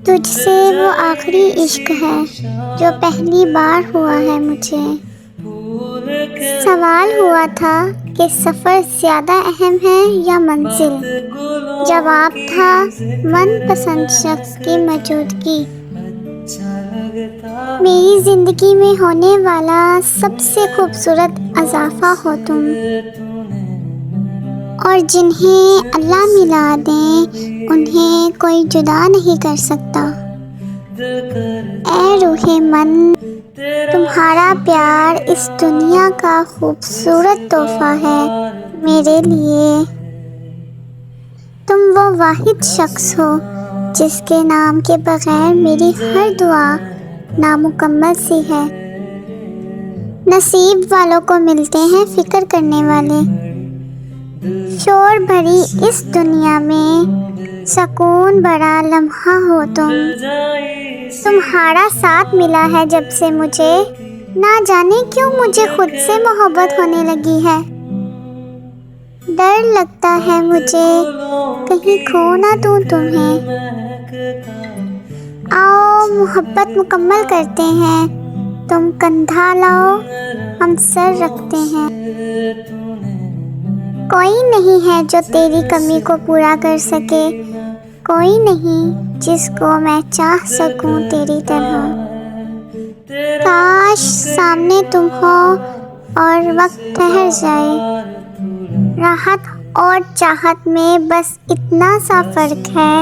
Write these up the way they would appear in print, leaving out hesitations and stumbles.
तुझसे वो आखिरी इश्क है जो पहली बार हुआ है मुझे। सवाल हुआ था कि सफ़र ज़्यादा अहम है या मंजिल। जवाब था मनपसंद शख्स की मौजूदगी। मेरी ज़िंदगी में होने वाला सबसे खूबसूरत इज़ाफ़ा हो तुम, और जिन्हें अल्लाह मिला दे उन्हें कोई जुदा नहीं कर सकता। ऐ रूहे मन, तुम्हारा प्यार इस दुनिया का खूबसूरत तोहफ़ा है मेरे लिए। तुम वो वाहिद शख्स हो जिसके नाम के बग़ैर मेरी हर दुआ नामुकम्मल सी है। नसीब वालों को मिलते हैं फ़िक्र करने वाले। शोर भरी इस दुनिया में सुकून भरा लम्हा हो तुम। तुम्हारा साथ मिला है जब से मुझे, ना जाने क्यों मुझे खुद से मोहब्बत होने लगी है। डर लगता है मुझे कहीं खो ना दूँ तुम्हें। आओ मोहब्बत मुकम्मल करते हैं, तुम कंधा लाओ हम सर रखते हैं। कोई नहीं है जो तेरी कमी को पूरा कर सके, कोई नहीं जिसको मैं चाह सकूं तेरी तरह। काश सामने तुम हो और वक्त ठहर जाए। राहत और चाहत में बस इतना सा फ़र्क है।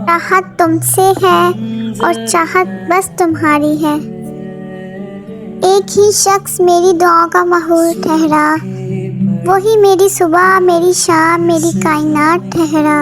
राहत तुमसे है और चाहत बस तुम्हारी है। एक ही शख्स मेरी दुआओं का महूर ठहरा, वही मेरी सुबह, मेरी शाम, मेरी कायनात ठहरा।